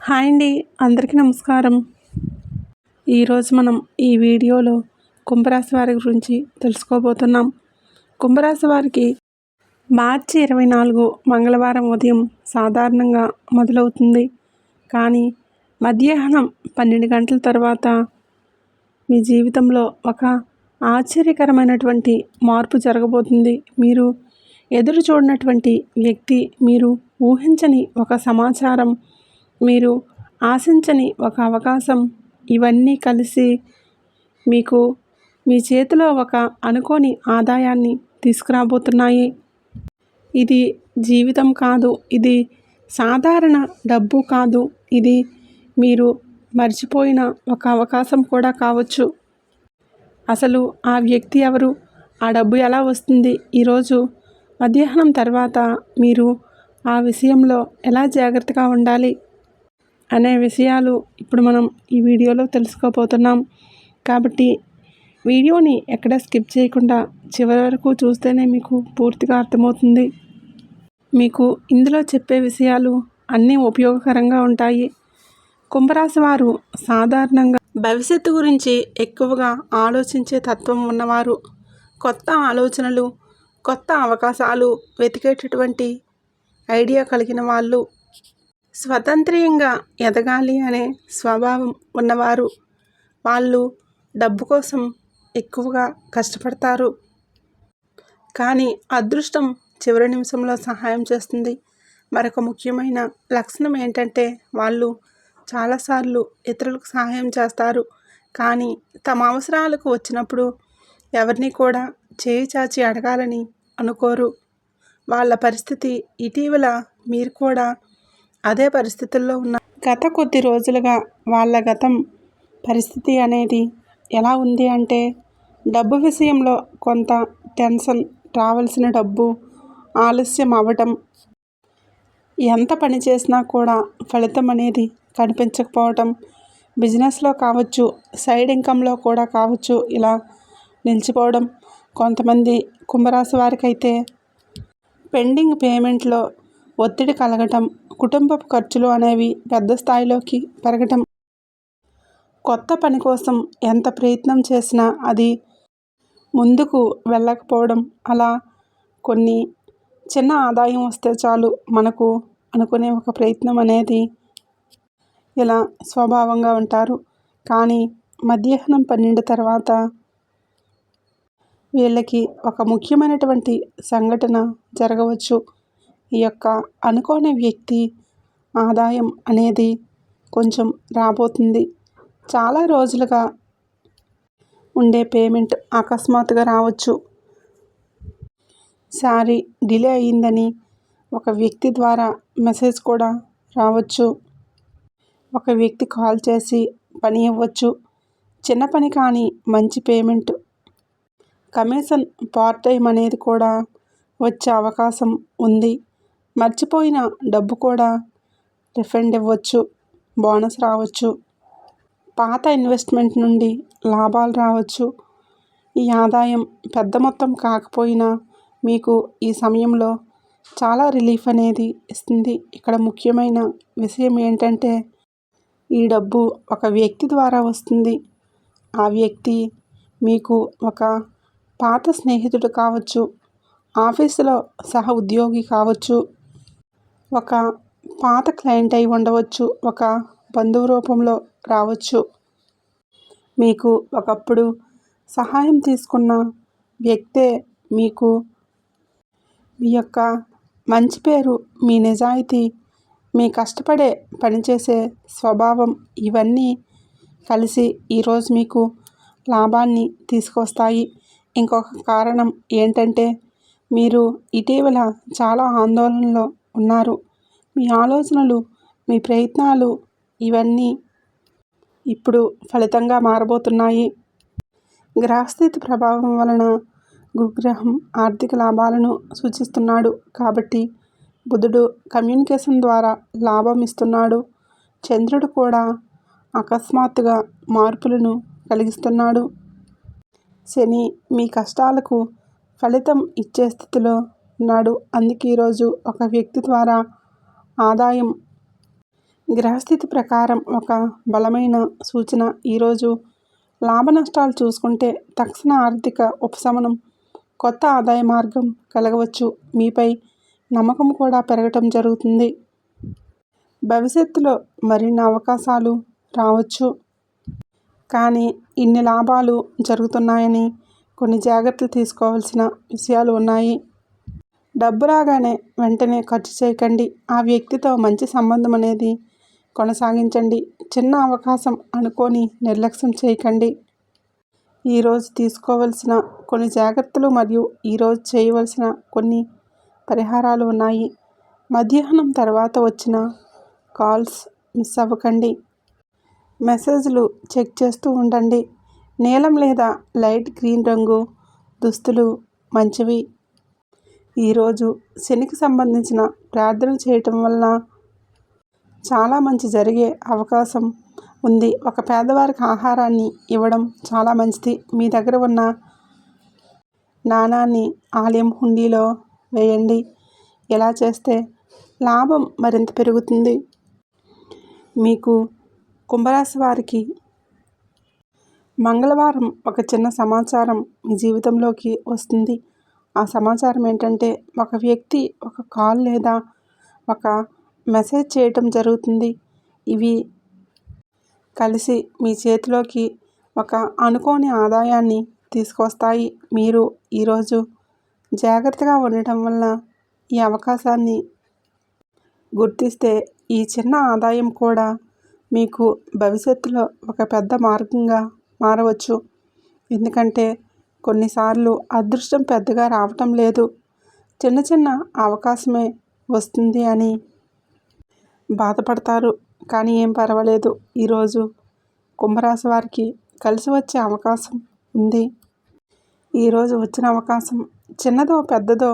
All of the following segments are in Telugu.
హాయ్ అండి, అందరికీ నమస్కారం. ఈరోజు మనం ఈ వీడియోలో కుంభరాశి వారి గురించి తెలుసుకోబోతున్నాం. కుంభరాశి వారికి మార్చి 24 మంగళవారం ఉదయం సాధారణంగా మొదలవుతుంది. కానీ మధ్యాహ్నం 12 గంటల తర్వాత మీ జీవితంలో ఒక ఆశ్చర్యకరమైనటువంటి మార్పు జరగబోతుంది. మీరు ఎదురు చూడనటువంటి వ్యక్తి, మీరు ఊహించని ఒక సమాచారం, మీరు ఆశించని ఒక అవకాశం, ఇవన్నీ కలిసి మీకు మీ చేతిలో ఒక అనుకోని ఆదాయాన్ని తీసుకురాబోతున్నాయి. ఇది జీవితం కాదు, ఇది సాధారణ డబ్బు కాదు, ఇది మీరు మర్చిపోయిన ఒక అవకాశం కూడా కావచ్చు. అసలు ఆ వ్యక్తి ఎవరు, ఆ డబ్బు ఎలా వస్తుంది, ఈరోజు మధ్యాహ్నం తర్వాత మీరు ఆ విషయంలో ఎలా జాగ్రత్తగా ఉండాలి అనే విషయాలు ఇప్పుడు మనం ఈ వీడియోలో తెలుసుకోబోతున్నాం. కాబట్టి వీడియోని ఎక్కడ స్కిప్ చేయకుండా చివరి వరకు చూస్తేనే మీకు పూర్తిగా అర్థమవుతుంది. మీకు ఇందులో చెప్పే విషయాలు అన్నీ ఉపయోగకరంగా ఉంటాయి. కుంభరాశి వారు సాధారణంగా భవిష్యత్తు గురించి ఎక్కువగా ఆలోచించే తత్వం ఉన్నవారు. కొత్త ఆలోచనలు, కొత్త అవకాశాలు వెతికేటటువంటి ఐడియా కలిగిన వాళ్ళు. స్వతంత్రంగా ఎదగాలి అనే స్వభావం ఉన్నవారు. వాళ్ళు డబ్బు కోసం ఎక్కువగా కష్టపడతారు. కానీ అదృష్టం చివరి నిమిషంలో సహాయం చేస్తుంది. మరొక ముఖ్యమైన లక్షణం ఏంటంటే వాళ్ళు చాలాసార్లు ఇతరులకు సహాయం చేస్తారు. కానీ తమ అవసరాలకు వచ్చినప్పుడు ఎవరిని కూడా చేయి చాచి అడగాలని అనుకోరు. వాళ్ళ పరిస్థితి ఇటీవల మీరు కూడా అదే పరిస్థితుల్లో ఉన్న గత కొద్ది రోజులుగా వాళ్ళ గతం పరిస్థితి అనేది ఎలా ఉంది అంటే, డబ్బు విషయంలో కొంత టెన్షన్, రావాల్సిన డబ్బు ఆలస్యం అవ్వటం, ఎంత పని చేసినా కూడా ఫలితం అనేది కనిపించకపోవటం, బిజినెస్లో కావచ్చు, సైడ్ ఇన్కంలో కూడా కావచ్చు, ఇలా నిలిచిపోవడం. కొంతమంది కుంభరాశి వారికి అయితే పెండింగ్ పేమెంట్లో ఒత్తిడి కలగటం, కుటుంబపు ఖర్చులు అనేవి పెద్ద స్థాయిలోకి పెరగటం, కొత్త పని కోసం ఎంత ప్రయత్నం చేసినా అది ముందుకు వెళ్ళకపోవడం, అలా కొన్ని చిన్న ఆదాయం వస్తే చాలు మనకు అనుకునే ఒక ప్రయత్నం అనేది ఇలా స్వభావంగా ఉంటారు. కానీ మధ్యాహ్నం 12 తర్వాత వీళ్ళకి ఒక ముఖ్యమైనటువంటి సంఘటన జరగవచ్చు. ఈ యొక్క అనుకోని వ్యక్తి ఆదాయం అనేది కొంచెం రాబోతుంది. చాలా రోజులుగా ఉండే పేమెంట్ అకస్మాత్తుగా రావచ్చు. సారీ డిలే అయ్యిందని ఒక వ్యక్తి ద్వారా మెసేజ్ కూడా రావచ్చు. ఒక వ్యక్తి కాల్ చేసి పని ఇవ్వచ్చు. చిన్న పని కానీ మంచి పేమెంట్, కమిషన్, పార్ట్ టైం అనేది కూడా వచ్చే అవకాశం ఉంది. మర్చిపోయిన డబ్బు కూడా రిఫండ్ ఇవ్వచ్చు. బోనస్ రావచ్చు. పాత ఇన్వెస్ట్మెంట్ నుండి లాభాలు రావచ్చు. ఈ ఆదాయం పెద్ద మొత్తం కాకపోయినా మీకు ఈ సమయంలో చాలా రిలీఫ్ అనేది ఇస్తుంది. ఇక్కడ ముఖ్యమైన విషయం ఏంటంటే, ఈ డబ్బు ఒక వ్యక్తి ద్వారా వస్తుంది. ఆ వ్యక్తి మీకు ఒక పాత స్నేహితుడు కావచ్చు, ఆఫీసులో సహ ఉద్యోగి కావచ్చు, ఒక పాత క్లయింట్ అయి ఉండవచ్చు, ఒక బంధువు రూపంలో రావచ్చు. మీకు ఒకప్పుడు సహాయం తీసుకున్న వ్యక్తే మీకు మీ యొక్క మంచి పేరు, మీ నిజాయితీ, మీ కష్టపడే పనిచేసే స్వభావం, ఇవన్నీ కలిసి ఈరోజు మీకు లాభాన్ని తీసుకొస్తాయి. ఇంకొక కారణం ఏంటంటే, మీరు ఇటీవల చాలా ఆందోళనలో ఉన్నారు. మీ ఆలోచనలు, మీ ప్రయత్నాలు ఇవన్నీ ఇప్పుడు ఫలితంగా మారబోతున్నాయి. గ్రహస్థితి ప్రభావం వలన గురుగ్రహం ఆర్థిక లాభాలను సూచిస్తున్నాడు. కాబట్టి బుధుడు కమ్యూనికేషన్ ద్వారా లాభం ఇస్తున్నాడు. చంద్రుడు కూడా అకస్మాత్తుగా మార్పులను కలిగిస్తున్నాడు. శని మీ కష్టాలకు ఫలితం ఇచ్చే స్థితిలో ఉన్నాడు. అందుకే ఈరోజు ఒక వ్యక్తి ద్వారా ఆదాయం గ్రహస్థితి ప్రకారం ఒక బలమైన సూచన. ఈరోజు లాభ నష్టాలు చూసుకుంటే తక్షణ ఆర్థిక ఉపశమనం, కొత్త ఆదాయ మార్గం కలగవచ్చు. మీపై నమ్మకం కూడా పెరగటం జరుగుతుంది. భవిష్యత్తులో మరిన్ని అవకాశాలు రావచ్చు. కానీ ఇన్ని లాభాలు జరుగుతున్నాయని కొన్ని జాగ్రత్తలు తీసుకోవాల్సిన విషయాలు ఉన్నాయి. డబ్బు రాగానే వెంటనే ఖర్చు చేయకండి. ఆ వ్యక్తితో మంచి సంబంధం అనేది కొనసాగించండి. చిన్న అవకాశం అనుకొని నిర్లక్ష్యం చేయకండి. ఈరోజు తీసుకోవలసిన కొన్ని జాగ్రత్తలు మరియు ఈరోజు చేయవలసిన కొన్ని పరిహారాలు ఉన్నాయి. మధ్యాహ్నం తర్వాత వచ్చిన కాల్స్ మిస్ అవ్వకండి. మెసేజ్లు చెక్ చేస్తూ ఉండండి. నీలం లేదా లైట్ గ్రీన్ రంగు దుస్తులు మంచివి. ఈరోజు శనికి సంబంధించిన ప్రార్థన చేయటం వలన చాలా మంచి జరిగే అవకాశం ఉంది. ఒక పేదవారికి ఆహారాన్ని ఇవ్వడం చాలా మంచిది. మీ దగ్గర ఉన్న నాణాన్ని ఆలయం హుండీలో వేయండి. ఇలా చేస్తే లాభం మరింత పెరుగుతుంది. మీకు కుంభరాశి వారికి మంగళవారం ఒక చిన్న సమాచారం మీ జీవితంలోకి వస్తుంది. ఆ సమాచారం ఏంటంటే ఒక వ్యక్తి ఒక కాల్ లేదా ఒక మెసేజ్ చేయటం జరుగుతుంది. ఇవి కలిసి మీ చేతిలోకి ఒక అనుకోని ఆదాయాన్ని తీసుకొస్తాయి. మీరు ఈరోజు జాగ్రత్తగా ఉండటం వలన ఈ అవకాశాన్ని గుర్తిస్తే ఈ చిన్న ఆదాయం కూడా మీకు భవిష్యత్తులో ఒక పెద్ద మార్గంగా మారవచ్చు. ఎందుకంటే కొన్నిసార్లు అదృష్టం పెద్దగా రావటం లేదు, చిన్న చిన్న అవకాశమే వస్తుంది అని బాధపడతారు. కానీ ఏం పర్వాలేదు. ఈరోజు కుంభరాశి వారికి కలిసి వచ్చే అవకాశం ఉంది. ఈరోజు వచ్చిన అవకాశం చిన్నదో పెద్దదో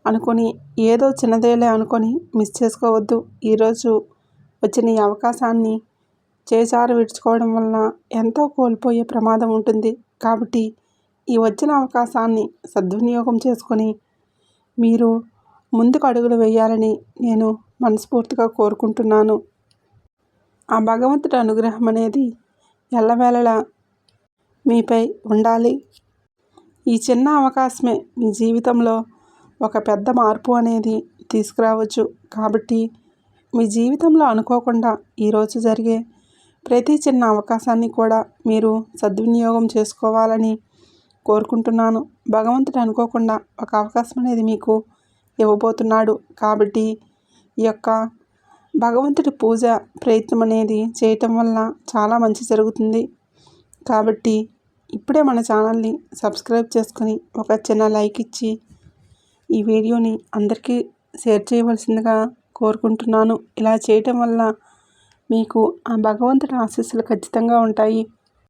అనుకొని ఏదో చిన్నదేలే అనుకొని మిస్ చేసుకోవద్దు. ఈరోజు వచ్చిన ఈ అవకాశాన్ని చేజారు విడుచుకోవడం వలన ఎంతో కోల్పోయే ప్రమాదం ఉంటుంది. కాబట్టి ఈ వచ్చిన అవకాశాన్ని సద్వినియోగం చేసుకొని మీరు ముందుకు అడుగులు వేయాలని నేను మనస్ఫూర్తిగా కోరుకుంటున్నాను. ఆ భగవంతుడి అనుగ్రహం అనేది ఎల్లవేళలా మీపై ఉండాలి. ఈ చిన్న అవకాశమే మీ జీవితంలో ఒక పెద్ద మార్పు అనేది తీసుకురావచ్చు. కాబట్టి మీ జీవితంలో అనుకోకుండా ఈరోజు జరిగే ప్రతి చిన్న అవకాశాన్ని కూడా మీరు సద్వినియోగం చేసుకోవాలని కోరుకుంటున్నాను. భగవంతుడు అనుకోకుండా ఒక అవకాశం అనేది మీకు ఇవ్వబోతున్నాడు. కాబట్టి ఈ యొక్క భగవంతుడి పూజ ప్రయత్నం అనేది చేయటం వల్ల చాలా మంచి జరుగుతుంది. కాబట్టి ఇప్పుడే మన ఛానల్ని సబ్స్క్రైబ్ చేసుకొని ఒక చిన్న లైక్ ఇచ్చి ఈ వీడియోని అందరికీ షేర్ చేయవలసిందిగా కోరుకుంటున్నాను. ఇలా చేయటం వల్ల మీకు ఆ భగవంతుడి ఆశీస్సులు ఖచ్చితంగా ఉంటాయి.